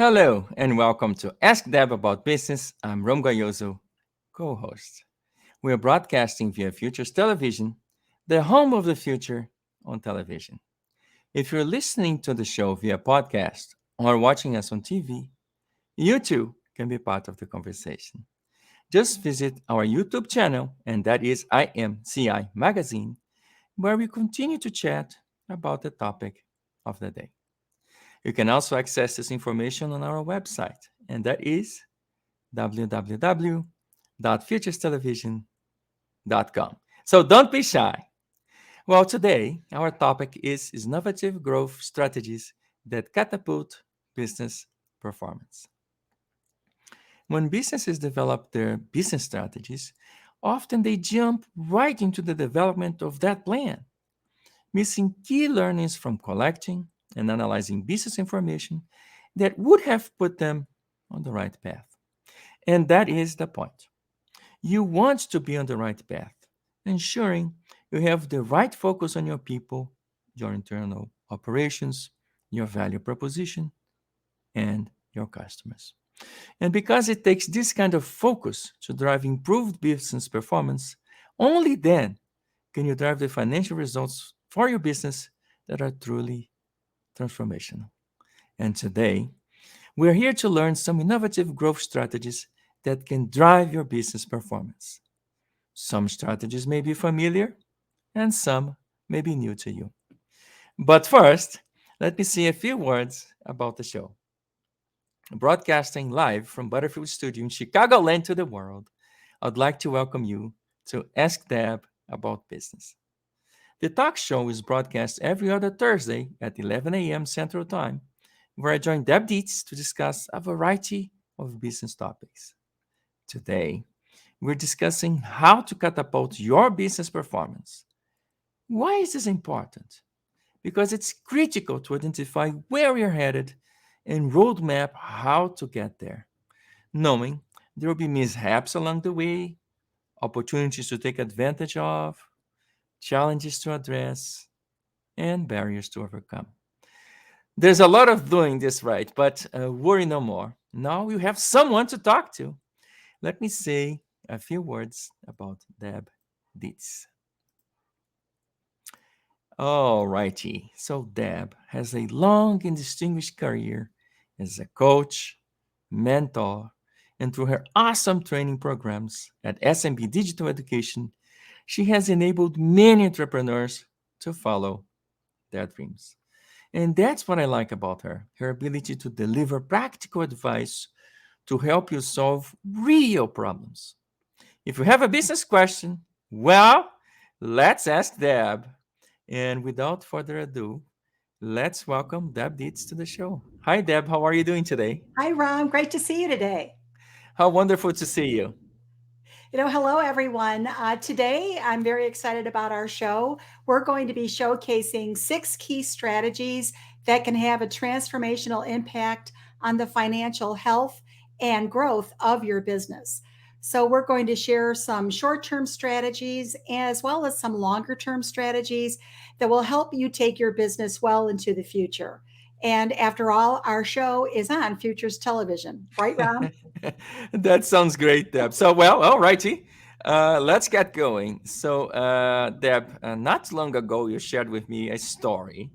Hello and welcome to Ask Deb About Business. I'm Rom Gayoso, co-host. We are broadcasting via Futures Television, the home of the future on television. If you're listening to the show via podcast or watching us on TV, you too can be part of the conversation. Just visit our YouTube channel, and that is IMCI Magazine, where we continue to chat about the topic of the day. You can also access this information on our website, and that is www.futurestelevision.com. So don't be shy. Well, today our topic is innovative growth strategies that catapult business performance. When businesses develop their business strategies, often they jump right into the development of that plan, missing key learnings from collecting and analyzing business information that would have put them on the right path. And that is the point. You want to be on the right path, ensuring you have the right focus on your people, your internal operations, your value proposition, and your customers. And because it takes this kind of focus to drive improved business performance, only then can you drive the financial results for your business that are truly transformational. And today, we're here to learn some innovative growth strategies that can drive your business performance. Some strategies may be familiar, and some may be new to you. But first, let me say a few words about the show. Broadcasting live from Butterfield Studio in Chicagoland to the world, I'd like to welcome you to Ask Deb About Business. The talk show is broadcast every other Thursday at 11 a.m. Central Time, where I join Deb Dietz to discuss a variety of business topics. Today, we're discussing how to catapult your business performance. Why is this important? Because it's critical to identify where you're headed and roadmap how to get there, knowing there will be mishaps along the way, opportunities to take advantage of, challenges to address, and barriers to overcome. There's a lot of doing this right, but worry no more. Now you have someone to talk to. Let me say a few words about Deb Dietz. All righty. So Deb has a long and distinguished career as a coach, mentor, and through her awesome training programs at SMB Digital Education, she has enabled many entrepreneurs to follow their dreams. And that's what I like about her ability to deliver practical advice to help you solve real problems. If you have a business question, well, let's ask Deb. And without further ado, let's welcome Deb Dietz to the show. Hi, Deb. How are you doing today? Hi, Ron. Great to see you today. How wonderful to see you. Hello, everyone. Today, I'm very excited about our show. We're going to be showcasing 6 key strategies that can have a transformational impact on the financial health and growth of your business. So, we're going to share some short term strategies as well as some longer term strategies that will help you take your business well into the future. And after all, our show is on Futures Television, right, Ron? That sounds great, Deb. So, well, all righty. Let's get going. So, Deb, not long ago, you shared with me a story,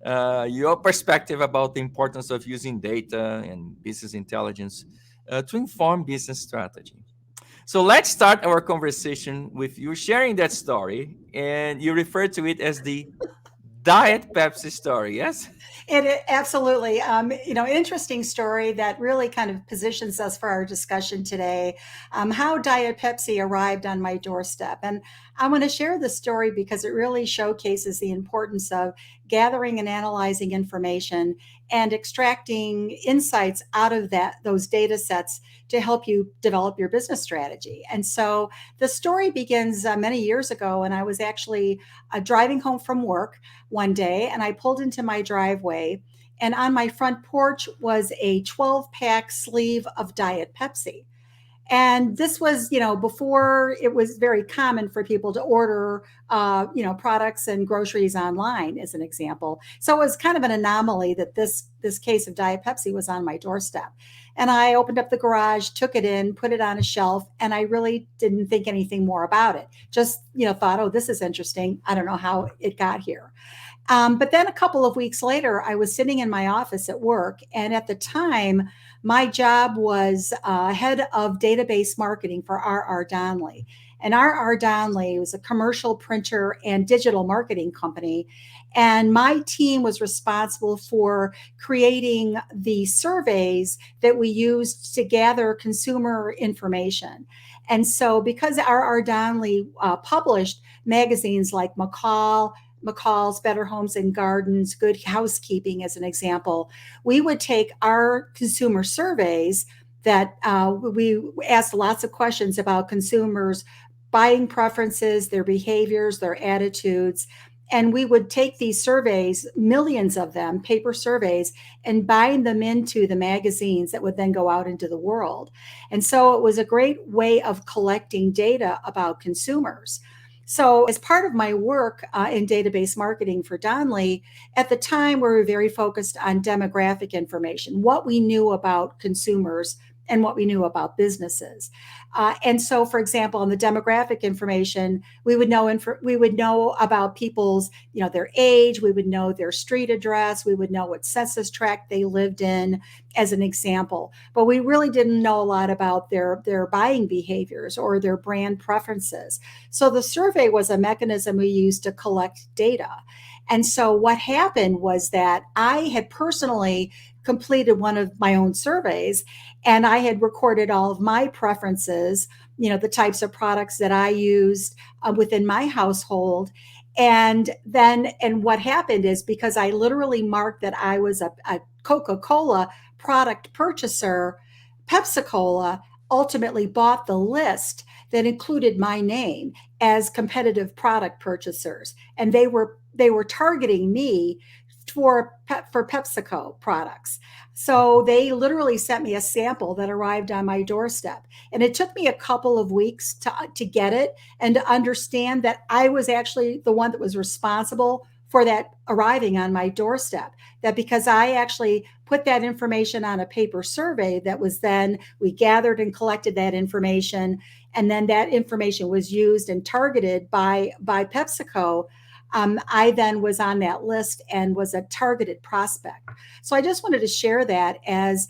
your perspective about the importance of using data and business intelligence to inform business strategy. So, let's start our conversation with you sharing that story, and you refer to it as the Diet Pepsi story, yes? Absolutely. Interesting story that really kind of positions us for our discussion today. How Diet Pepsi arrived on my doorstep. And I want to share the story because it really showcases the importance of gathering and analyzing information and extracting insights out of those data sets to help you develop your business strategy. And so the story begins many years ago, and I was actually driving home from work one day, and I pulled into my driveway, and on my front porch was a 12-pack sleeve of Diet Pepsi. And this was, before it was very common for people to order, products and groceries online, as an example. So it was kind of an anomaly that this case of Diet Pepsi was on my doorstep. And I opened up the garage, took it in, put it on a shelf, and I really didn't think anything more about it. Just, thought, oh, this is interesting. I don't know how it got here. But then a couple of weeks later, I was sitting in my office at work. And at the time, my job was head of database marketing for R.R. Donnelley. And R.R. Donnelley was a commercial printer and digital marketing company. And my team was responsible for creating the surveys that we used to gather consumer information. And so, because R.R. Donnelley published magazines like McCall's, Better Homes and Gardens, Good Housekeeping, as an example, we would take our consumer surveys that we asked lots of questions about consumers' buying preferences, their behaviors, their attitudes. And we would take these surveys, millions of them, paper surveys, and bind them into the magazines that would then go out into the world. And so it was a great way of collecting data about consumers. So, as part of my work in database marketing for Donley, at the time we were very focused on demographic information, what we knew about consumers and what we knew about businesses. And so, for example, on the demographic information, we would know about people's, their age, we would know their street address, we would know what census tract they lived in, as an example. But we really didn't know a lot about their buying behaviors or their brand preferences. So the survey was a mechanism we used to collect data. And so what happened was that I had personally completed one of my own surveys, and I had recorded all of my preferences, the types of products that I used within my household. And what happened is, because I literally marked that I was a Coca-Cola product purchaser, Pepsi Cola ultimately bought the list that included my name as competitive product purchasers, and they were targeting me for PepsiCo products. So they literally sent me a sample that arrived on my doorstep. And it took me a couple of weeks to get it and to understand that I was actually the one that was responsible for that arriving on my doorstep. That because I actually put that information on a paper survey, that was then we gathered and collected that information, and then that information was used and targeted by PepsiCo. I then was on that list and was a targeted prospect. So I just wanted to share that as,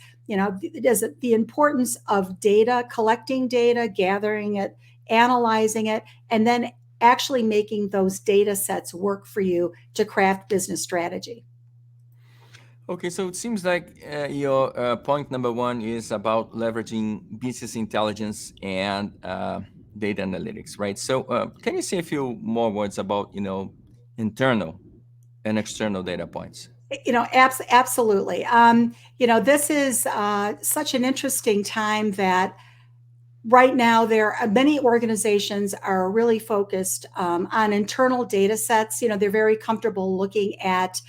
as the importance of data, collecting data, gathering it, analyzing it, and then actually making those data sets work for you to craft business strategy. Okay, so it seems like your point number one is about leveraging business intelligence and data analytics, right? So can you say a few more words about, internal and external data points? Absolutely. This is such an interesting time that right now there are many organizations are really focused on internal data sets. They're very comfortable looking at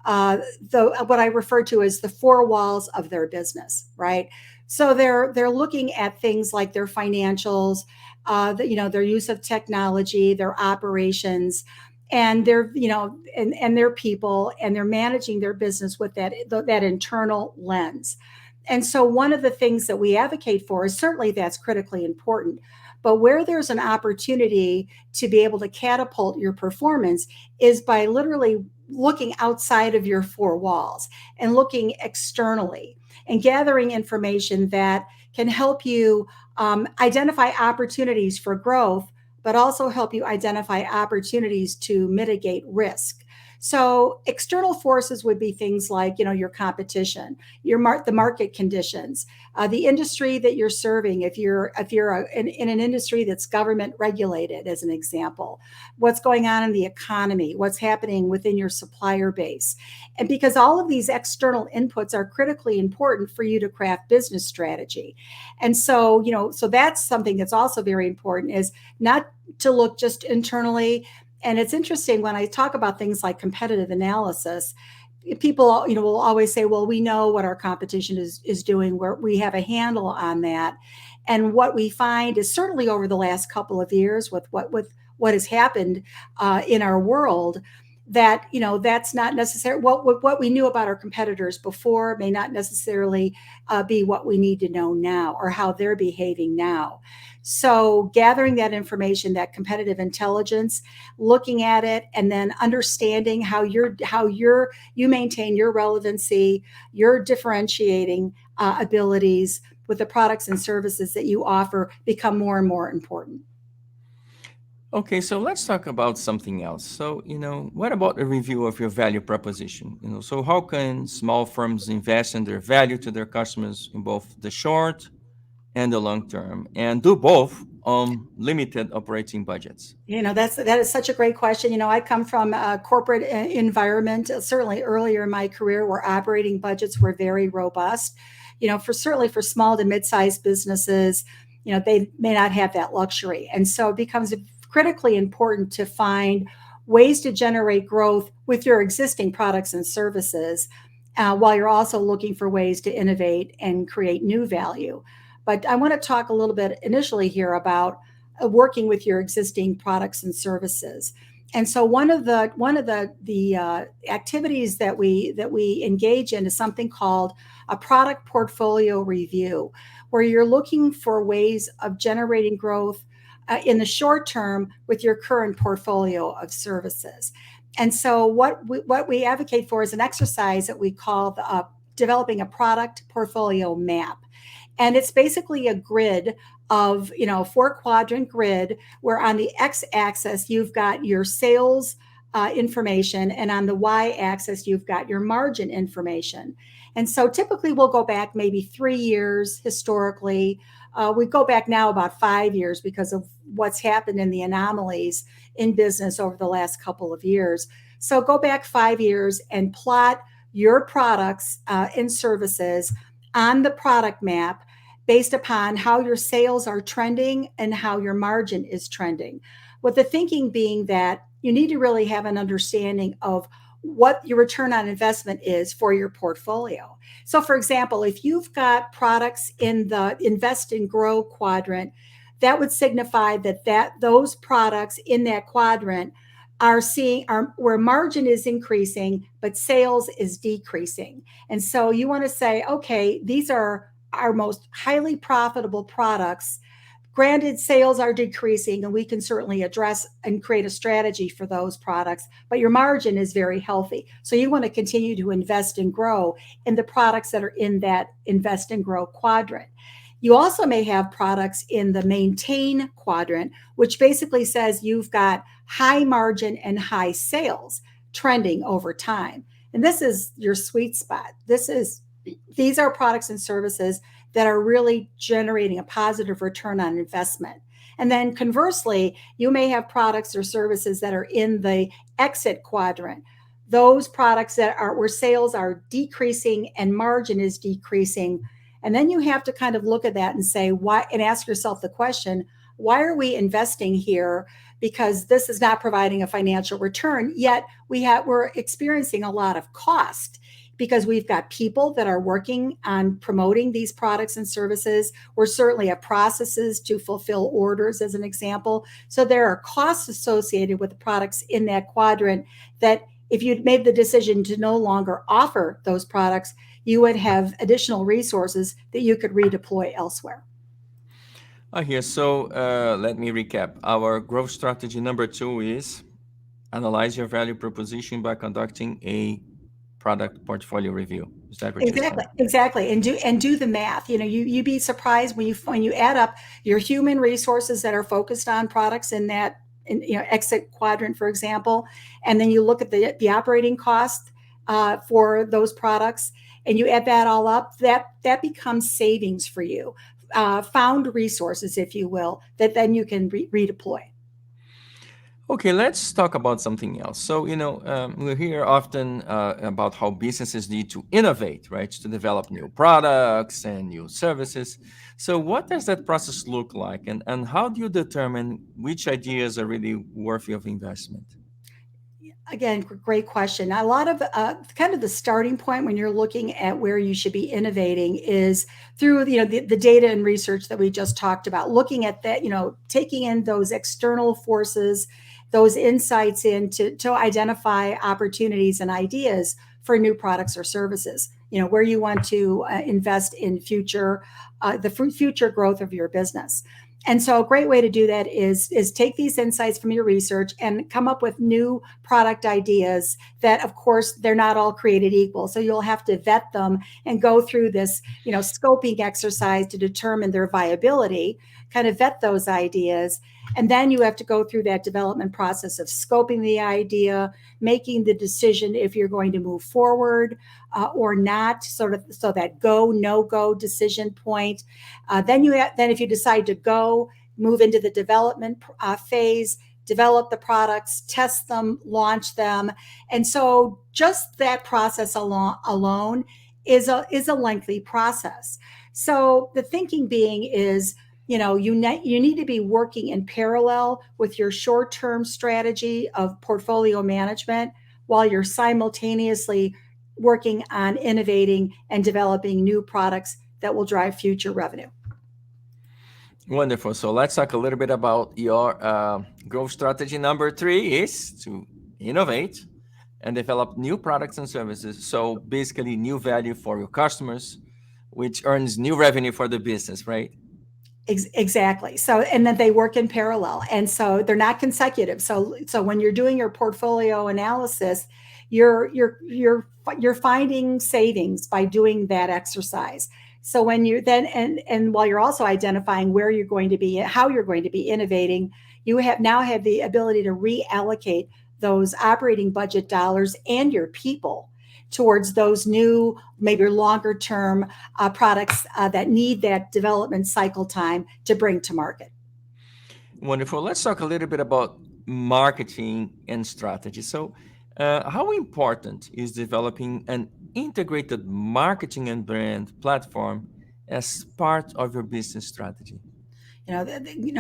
what I refer to as the four walls of their business, right? So they're looking at things like their financials, their use of technology, their operations, and and their people, and they're managing their business with that internal lens. And so one of the things that we advocate for is certainly that's critically important. But where there's an opportunity to be able to catapult your performance is by literally looking outside of your four walls and looking externally and gathering information that can help you identify opportunities for growth, but also help you identify opportunities to mitigate risk. So external forces would be things like, your competition, the market conditions, the industry that you're serving. If you're in an industry that's government regulated, as an example, what's going on in the economy, what's happening within your supplier base, and because all of these external inputs are critically important for you to craft business strategy. And so, so that's something that's also very important, is not to look just internally. And it's interesting when I talk about things like competitive analysis, people, will always say, well, we know what our competition is doing, where we have a handle on that. And what we find is certainly over the last couple of years with what has happened in our world, that that's not necessary. What we knew about our competitors before may not necessarily be what we need to know now, or how they're behaving now. So gathering that information, that competitive intelligence, looking at it, and then understanding you maintain your relevancy, your differentiating abilities with the products and services that you offer, become more and more important. Okay, so let's talk about something else. So, what about a review of your value proposition? So how can small firms invest in their value to their customers in both the short and the long term, and do both on limited operating budgets? That is such a great question. I come from a corporate environment, certainly earlier in my career, where operating budgets were very robust. For certainly for small to mid-sized businesses, they may not have that luxury, and so it becomes critically important to find ways to generate growth with your existing products and services, while you're also looking for ways to innovate and create new value. But I want to talk a little bit initially here about working with your existing products and services. And so one of the activities that we engage in is something called a product portfolio review, where you're looking for ways of generating growth in the short term with your current portfolio of services. And so what we advocate for is an exercise that we call developing a product portfolio map. And it's basically a grid of, 4 quadrant grid, where on the x-axis you've got your sales information, and on the y-axis you've got your margin information. And so typically we'll go back maybe 3 years historically. We go back now about 5 years because of what's happened in the anomalies in business over the last couple of years. So go back 5 years and plot your products and services on the product map, based upon how your sales are trending and how your margin is trending. With the thinking being that you need to really have an understanding of what your return on investment is for your portfolio. So, for example, if you've got products in the invest and grow quadrant, that would signify that those products in that quadrant are where margin is increasing, but sales is decreasing. And so you want to say, okay, these are our most highly profitable products. Granted, sales are decreasing, and we can certainly address and create a strategy for those products, but your margin is very healthy. So you want to continue to invest and grow in the products that are in that invest and grow quadrant. You also may have products in the maintain quadrant, which basically says you've got high margin and high sales trending over time. And this is your sweet spot. These are products and services that are really generating a positive return on investment. And then conversely, you may have products or services that are in the exit quadrant. Those products that are where sales are decreasing and margin is decreasing. And then you have to kind of look at that and say, why, and ask yourself the question, why are we investing here? Because this is not providing a financial return, yet we're experiencing a lot of cost, because we've got people that are working on promoting these products and services. We're certainly have processes to fulfill orders, as an example. So there are costs associated with the products in that quadrant that if you'd made the decision to no longer offer those products, you would have additional resources that you could redeploy elsewhere. Here, so let me recap. Our growth strategy number 2 is analyze your value proposition by conducting a product portfolio review. Is that what you said? Exactly, exactly, and do the math. You'd be surprised when you add up your human resources that are focused on products in that exit quadrant, for example, and then you look at the operating cost for those products, and you add that all up. That becomes savings for you, found resources, if you will, that then you can redeploy. Okay, let's talk about something else. So, we hear often about how businesses need to innovate, right, to develop new products and new services. So, what does that process look like? And how do you determine which ideas are really worthy of investment? Again, great question. A lot of kind of the starting point when you're looking at where you should be innovating is through the data and research that we just talked about. Looking at that, taking in those external forces, those insights in to identify opportunities and ideas for new products or services. Where you want to invest in the future growth of your business. And so a great way to do that is take these insights from your research and come up with new product ideas that, of course, they're not all created equal. So you'll have to vet them and go through this, scoping exercise to determine their viability, kind of vet those ideas. And then you have to go through that development process of scoping the idea, making the decision if you're going to move forward or not, so that go, no go decision point. Then if you decide to go, move into the development phase, develop the products, test them, launch them. And so just that process alone is a lengthy process. So the thinking being is, you need to be working in parallel with your short-term strategy of portfolio management while you're simultaneously working on innovating and developing new products that will drive future revenue. Wonderful. So let's talk a little bit about your growth strategy. Number 3 is to innovate and develop new products and services. So basically new value for your customers, which earns new revenue for the business, right? Exactly. So, and then they work in parallel, and so they're not consecutive. So when you're doing your portfolio analysis, you're finding savings by doing that exercise. So when you then and while you're also identifying where you're going to be, how you're going to be innovating, you now have the ability to reallocate those operating budget dollars and your people towards those new, maybe longer term products that need that development cycle time to bring to market. Wonderful. Let's talk a little bit about marketing and strategy. So, how important is developing an integrated marketing and brand platform as part of your business strategy?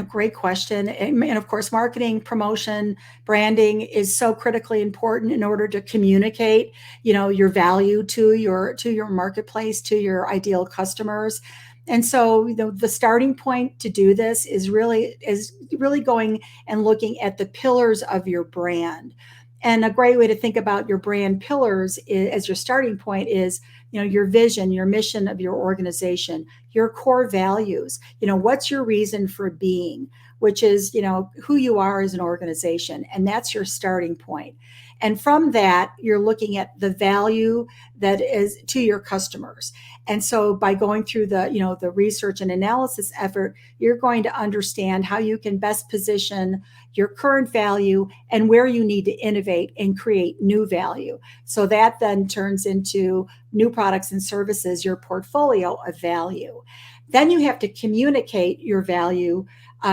Great question. And of course, marketing, promotion, branding is so critically important in order to communicate, your value to your marketplace, to your ideal customers. And so, the starting point to do this is really going and looking at the pillars of your brand. And a great way to think about your brand pillars as your starting point is, your vision, your mission of your organization, your core values. What's your reason for being, which is, who you are as an organization. And that's your starting point. And from that, you're looking at the value that is to your customers. And so by going through the research and analysis effort, you're going to understand how you can best position your current value and where you need to innovate and create new value. So that then turns into new products and services, your portfolio of value. Then you have to communicate your value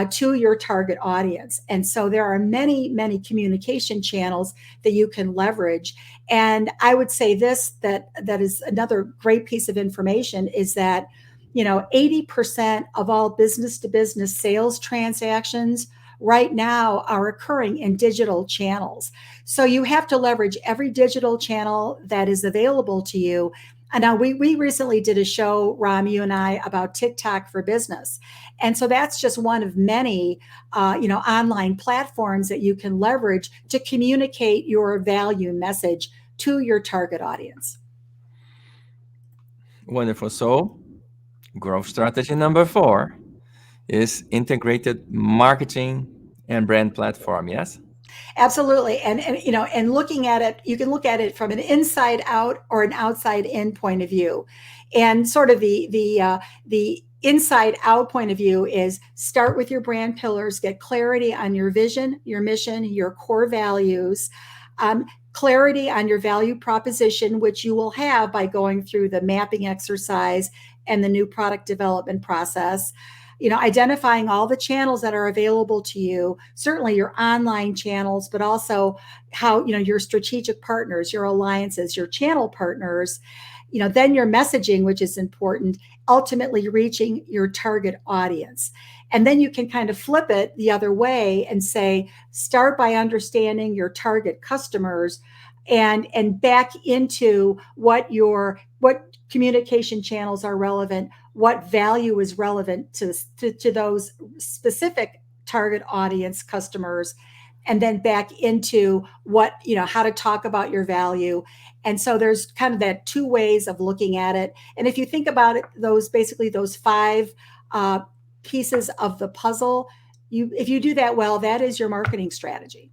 to your target audience. And so there are many, many communication channels that you can leverage. And I would say that is another great piece of information is that, 80% of all business to business sales transactions right now are occurring in digital channels. So you have to leverage every digital channel that is available to you. And now we recently did a show, Ram, you and I, about TikTok for business. And so that's just one of many, online platforms that you can leverage to communicate your value message to your target audience. Wonderful. So, growth strategy number 4 is integrated marketing and brand platform. Yes. Absolutely. And looking at it, you can look at it from an inside out or an outside in point of view. And sort of the inside out point of view is start with your brand pillars, get clarity on your vision, your mission, your core values, clarity on your value proposition, which you will have by going through the mapping exercise and the new product development process. Identifying all the channels that are available to you, certainly your online channels, but also how, your strategic partners, your alliances, your channel partners, then your messaging, which is important, ultimately reaching your target audience. And then you can kind of flip it the other way and say, start by understanding your target customers and back into what communication channels are relevant, what value is relevant to those specific target audience customers, and then back into what, how to talk about your value. And so there's kind of that two ways of looking at it. And if you think about it, those five uh, pieces of the puzzle, if you do that well, that is your marketing strategy.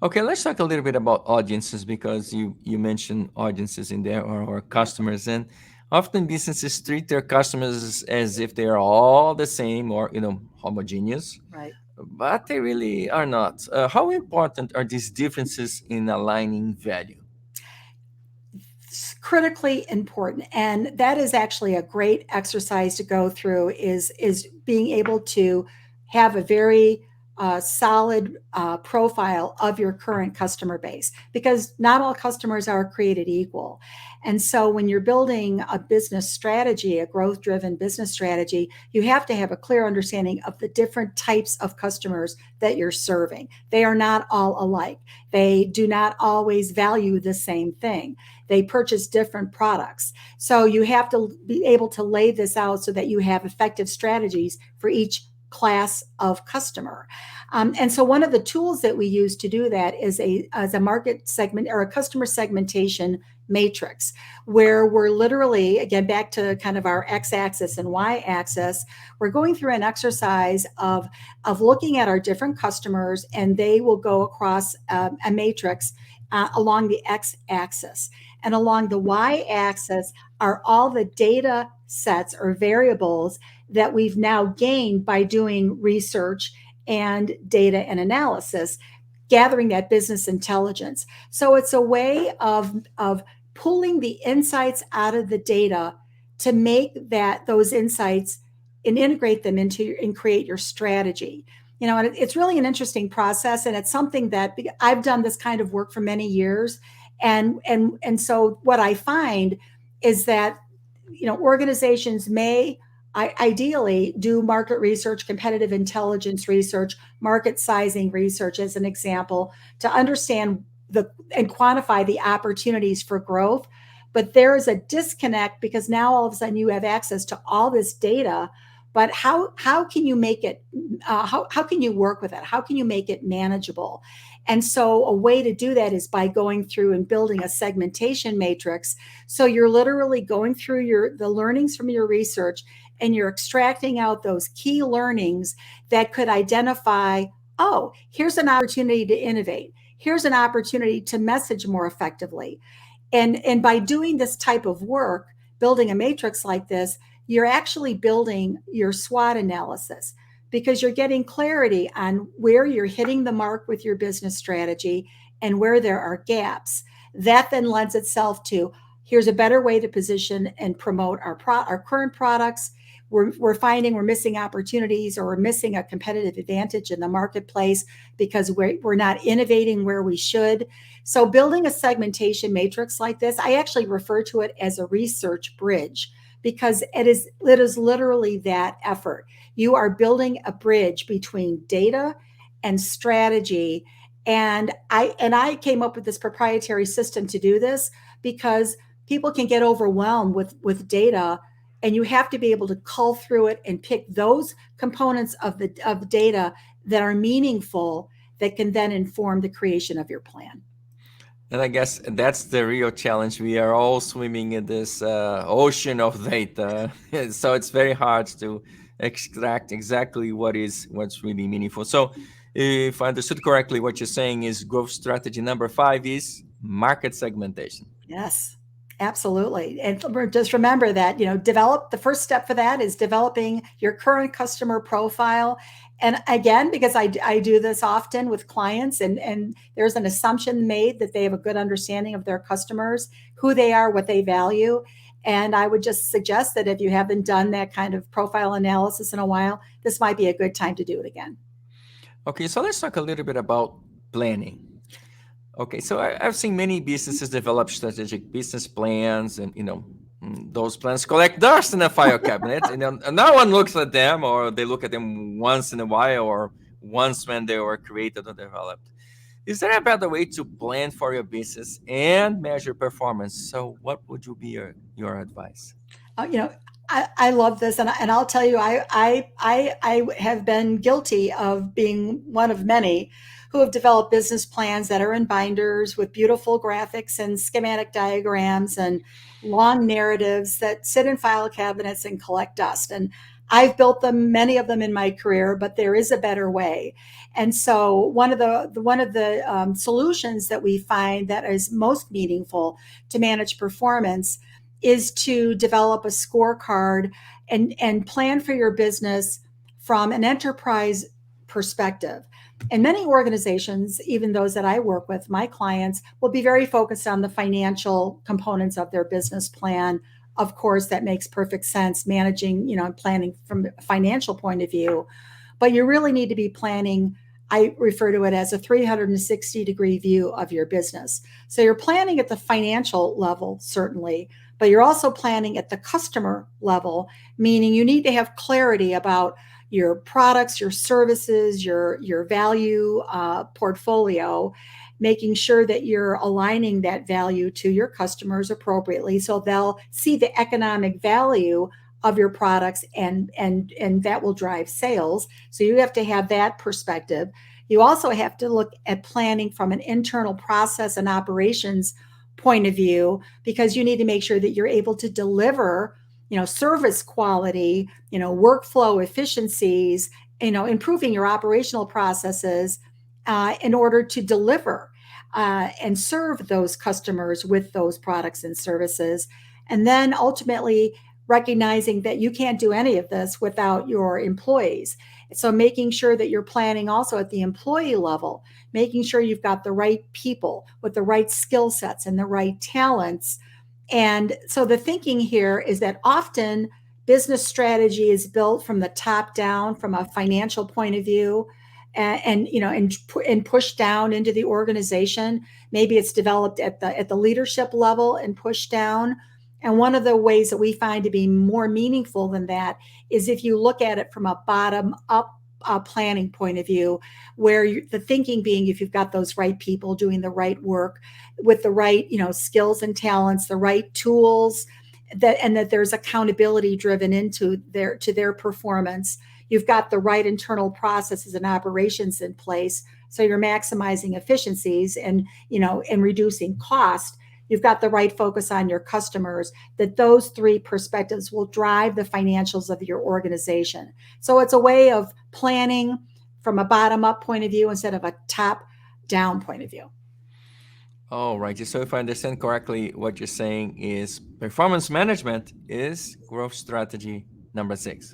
Okay, let's talk a little bit about audiences because you mentioned audiences in there or customers, and often businesses treat their customers as if they are all the same or homogeneous, Right. but they really are not. How important are these differences in aligning value? Critically important, and that is actually a great exercise to go through, is being able to have a very solid profile of your current customer base, because not all customers are created equal. And so when you're building a business strategy, a growth driven business strategy, you have to have a clear understanding of the different types of customers that you're serving. They are not all alike. They do not always value the same thing. They purchase different products. So you have to be able to lay this out so that you have effective strategies for each class of customer. And so one of the tools that we use to do that is a market segment or a customer segmentation matrix, where we're literally, again, back to kind of our x-axis and y-axis, we're going through an exercise of looking at our different customers, and they will go across a matrix along the x-axis. And along the y-axis are all the data sets or variables that we've now gained by doing research and data and analysis, gathering that business intelligence. So it's a way of pulling the insights out of the data to make those insights and integrate them into and create your strategy. And it's really an interesting process, and it's something that I've done this kind of work for many years. And so what I find is that organizations may ideally do market research, competitive intelligence research, market sizing research as an example, to understand and quantify the opportunities for growth. But there is a disconnect because now all of a sudden you have access to all this data. But how can you make it? How can you work with it? How can you make it manageable? And so a way to do that is by going through and building a segmentation matrix. So you're literally going through the learnings from your research, and you're extracting out those key learnings that could identify, oh, here's an opportunity to innovate. Here's an opportunity to message more effectively. And by doing this type of work, building a matrix like this, you're actually building your SWOT analysis, because you're getting clarity on where you're hitting the mark with your business strategy and where there are gaps. That then lends itself to, here's a better way to position and promote our current products. We're finding we're missing opportunities, or we're missing a competitive advantage in the marketplace because we're not innovating where we should. So building a segmentation matrix like this, I actually refer to it as a research bridge, because it is literally that effort. You are building a bridge between data and strategy. And I came up with this proprietary system to do this, because people can get overwhelmed with data, and you have to be able to cull through it and pick those components of data that are meaningful, that can then inform the creation of your plan. And I guess that's the real challenge. We are all swimming in this ocean of data, so it's very hard to extract exactly what's really meaningful. So, if I understood correctly, what you're saying is growth strategy number 5 is market segmentation. Yes, absolutely. And just remember that, the first step for that is developing your current customer profile. And again, because I do this often with clients, and there's an assumption made that they have a good understanding of their customers, who they are, what they value. And I would just suggest that if you haven't done that kind of profile analysis in a while, this might be a good time to do it again. Okay, so let's talk a little bit about planning. Okay, so I've seen many businesses develop strategic business plans and Those plans collect dust in a file cabinet, and then no one looks at them, or they look at them once in a while, or once when they were created or developed. Is there a better way to plan for your business and measure performance? So, what would you be your advice? You know, I love this, and I'll tell you, I have been guilty of being one of many who have developed business plans that are in binders with beautiful graphics and schematic diagrams and long narratives that sit in file cabinets and collect dust. And I've built them, many of them in my career, but there is a better way. And so one of the solutions that we find that is most meaningful to manage performance is to develop a scorecard and plan for your business from an enterprise perspective. And many organizations, even those that I work with, my clients, will be very focused on the financial components of their business plan. Of course, that makes perfect sense, managing, planning from a financial point of view. But you really need to be planning. I refer to it as a 360-degree view of your business. So you're planning at the financial level, certainly, but you're also planning at the customer level, meaning you need to have clarity about your products, your services, your value portfolio, making sure that you're aligning that value to your customers appropriately so they'll see the economic value of your products, and that will drive sales. So you have to have that perspective. You also have to look at planning from an internal process and operations point of view, because you need to make sure that you're able to deliver, service quality, workflow efficiencies, improving your operational processes in order to deliver and serve those customers with those products and services. And then ultimately recognizing that you can't do any of this without your employees. So making sure that you're planning also at the employee level, making sure you've got the right people with the right skill sets and the right talents. And so the thinking here is that often business strategy is built from the top down, from a financial point of view, and pushed down into the organization. Maybe it's developed at the leadership level and pushed down. And one of the ways that we find to be more meaningful than that is if you look at it from a bottom up planning point of view, where the thinking being, if you've got those right people doing the right work with the right, skills and talents, the right tools, and that there's accountability driven into their performance. You've got the right internal processes and operations in place, so you're maximizing efficiencies and reducing cost. You've got the right focus on your customers, that those three perspectives will drive the financials of your organization. So it's a way of planning from a bottom up point of view instead of a top down point of view. All right. So, if I understand correctly, what you're saying is performance management is growth strategy number six.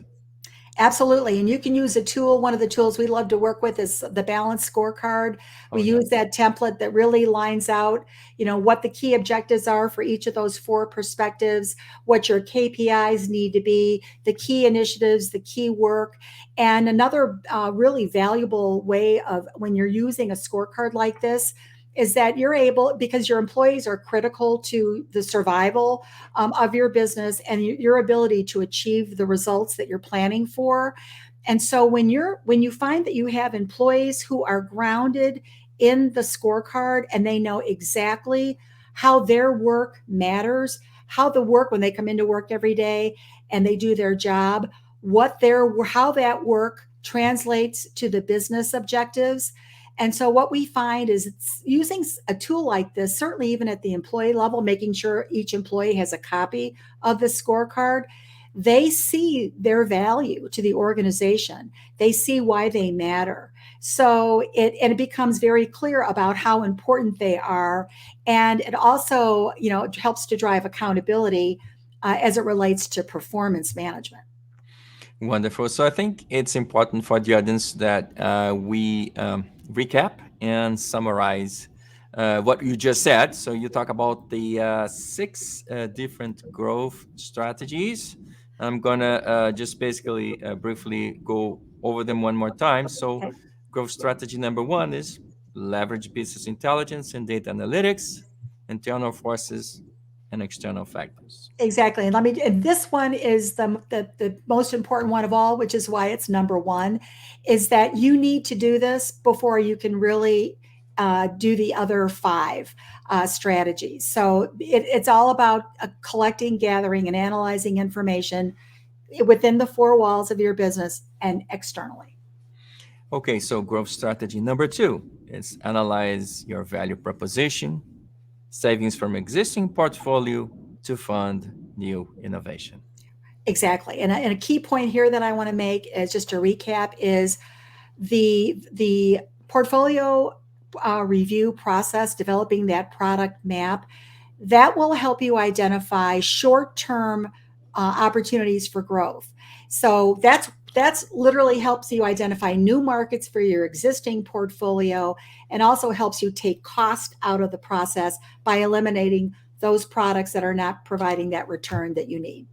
Absolutely. And you can use a tool. One of the tools we love to work with is the balance scorecard. Oh, We yeah. use that template that really lines out, what the key objectives are for each of those four perspectives, what your KPIs need to be, the key initiatives, the key work. And another really valuable way of when you're using a scorecard like this is that you're able, because your employees are critical to the survival of your business and your ability to achieve the results that you're planning for. And so when you find that you have employees who are grounded in the scorecard and they know exactly how their work matters, how the work when they come into work every day and they do their job, how that work translates to the business objectives. And so what we find is it's using a tool like this, certainly even at the employee level, making sure each employee has a copy of the scorecard. They see their value to the organization. They see why they matter. So it becomes very clear about how important they are. And it also, helps to drive accountability as it relates to performance management. Wonderful. So I think it's important for the audience that we recap and summarize what you just said. So you talk about the six different growth strategies. I'm gonna just basically briefly go over them one more time. So growth strategy number one is leverage business intelligence and data analytics, internal forces, and external factors. Exactly. And this one is the most important one of all, which is why it's number one, is that you need to do this before you can really do the other five strategies. So it's all about collecting, gathering, and analyzing information within the four walls of your business and externally. Okay, so growth strategy number two is analyze your value proposition, savings from existing portfolio to fund new innovation. Exactly. And a key point here that I want to make is just to recap is the portfolio review process, developing that product map, that will help you identify short-term opportunities for growth. So that's literally helps you identify new markets for your existing portfolio and also helps you take cost out of the process by eliminating those products that are not providing that return that you need.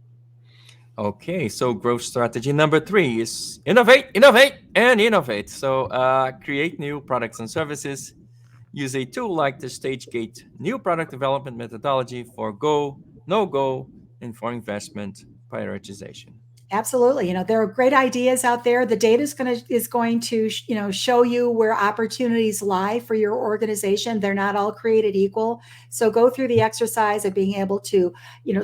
Okay, so growth strategy number three is innovate, innovate, and innovate. So create new products and services. Use a tool like the StageGate new product development methodology for go, no go, and for investment prioritization. Absolutely. There are great ideas out there. The data is going to show you where opportunities lie for your organization. They're not all created equal. So go through the exercise of being able to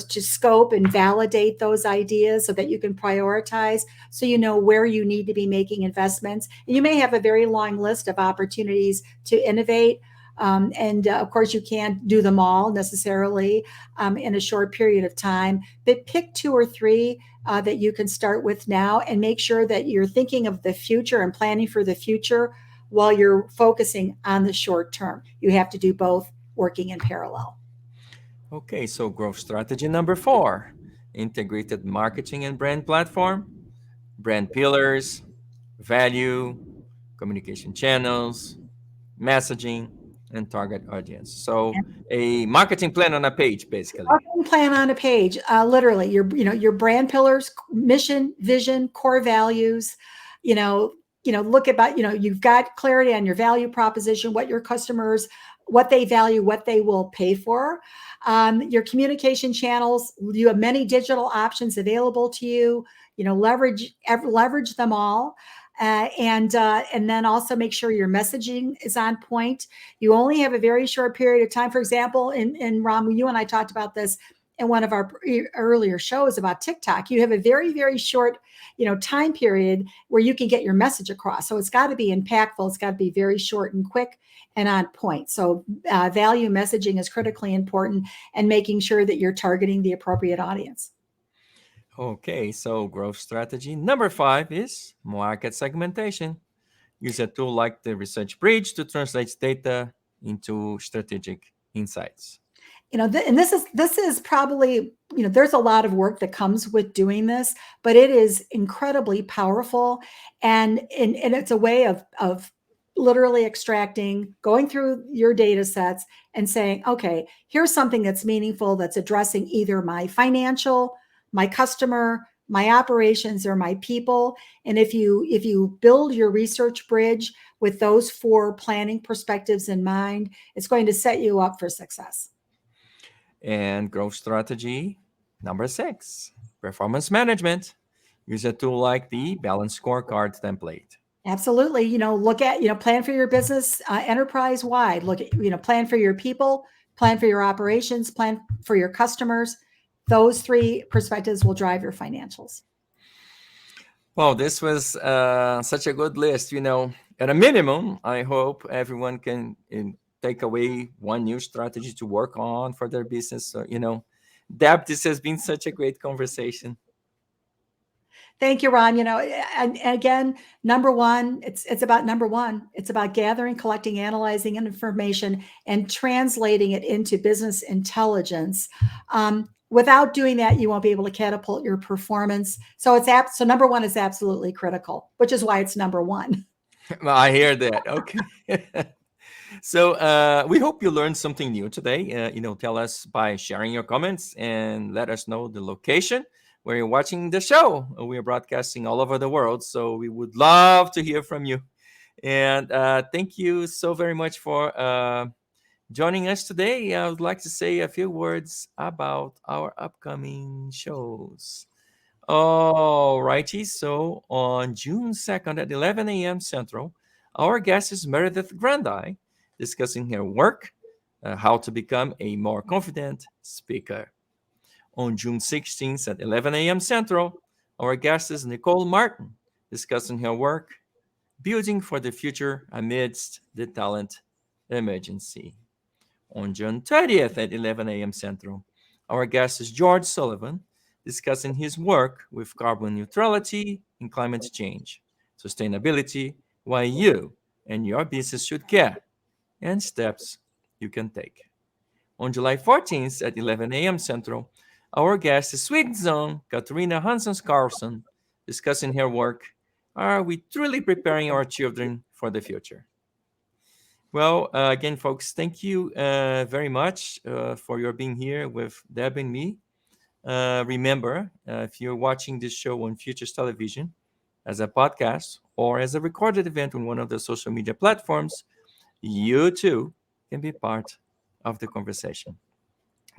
scope and validate those ideas so that you can prioritize, so you know where you need to be making investments. And you may have a very long list of opportunities to innovate. And of course, you can't do them all necessarily in a short period of time, but pick two or three that you can start with now and make sure that you're thinking of the future and planning for the future while you're focusing on the short term. You have to do both working in parallel. Okay, so growth strategy number four integrated marketing and brand platform, brand pillars, value, communication channels, messaging, and target audience. So a marketing plan on a page, basically. Marketing plan on a page, literally your brand pillars, mission, vision, core values. You know, look about. You've got clarity on your value proposition, what your customers, what they value, what they will pay for. Your communication channels. You have many digital options available to you. Leverage them all. And then also make sure your messaging is on point. You only have a very short period of time. For example, in Ram, you and I talked about this in one of our earlier shows about TikTok. You have a very, very short, time period where you can get your message across. So it's got to be impactful. It's got to be very short and quick and on point. So value messaging is critically important, and making sure that you're targeting the appropriate audience. Okay, so growth strategy number five is market segmentation. Use a tool like the Research Bridge to translate data into strategic insights. And this is probably, there's a lot of work that comes with doing this, but it is incredibly powerful. And it's a way of literally extracting, going through your data sets and saying, okay, here's something that's meaningful, that's addressing either my financial, my customer, my operations, or my people. And if you build your research bridge with those four planning perspectives in mind, it's going to set you up for success. And growth strategy number six, performance management. Use a tool like the Balance Scorecard template. Absolutely. Look at, plan for your business enterprise wide. Look at, plan for your people, plan for your operations, plan for your customers. Those three perspectives will drive your financials. Well, this was such a good list. At a minimum, I hope everyone can take away one new strategy to work on for their business. So, Deb, this has been such a great conversation. Thank you, Ron. And again, number one, it's about number one. It's about gathering, collecting, analyzing information, and translating it into business intelligence. Without doing that, you won't be able to catapult your performance. So number one is absolutely critical, which is why it's number one. I hear that. Okay. So we hope you learned something new today. Tell us by sharing your comments and let us know the location where you're watching the show. We are broadcasting all over the world, so we would love to hear from you. And thank you so very much for Joining us today, I would like to say a few words about our upcoming shows. Alrighty, so on June 2nd at 11 a.m. Central, our guest is Meredith Grandi, discussing her work, how to become a more confident speaker. On June 16th at 11 a.m. Central, our guest is Nicole Martin, discussing her work, building for the future amidst the talent emergency. On June 30th at 11 a.m. Central, our guest is George Sullivan, discussing his work with carbon neutrality and climate change, sustainability, why you and your business should care, and steps you can take. On July 14th at 11 a.m. Central, our guest is Sweden's own Katarina Hansson Carlson, discussing her work, Are We Truly Preparing Our Children for the Future? Well, again, folks, thank you very much for your being here with Deb and me. Remember, if you're watching this show on Futures Television as a podcast or as a recorded event on one of the social media platforms, you too can be part of the conversation.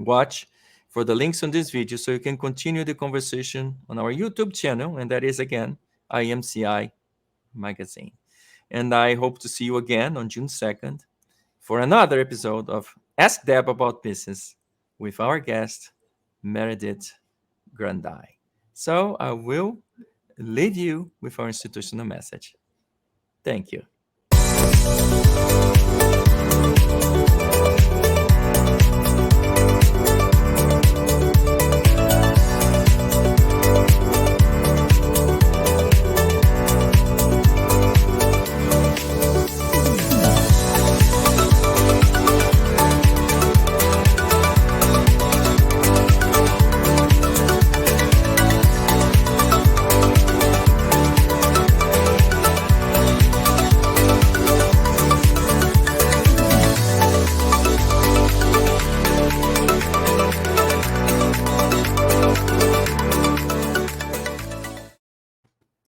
Watch for the links on this video so you can continue the conversation on our YouTube channel, and that is again IMCI Magazine. And I hope to see you again on June 2nd for another episode of Ask Deb About Business with our guest, Meredith Grandi. So I will leave you with our institutional message. Thank you.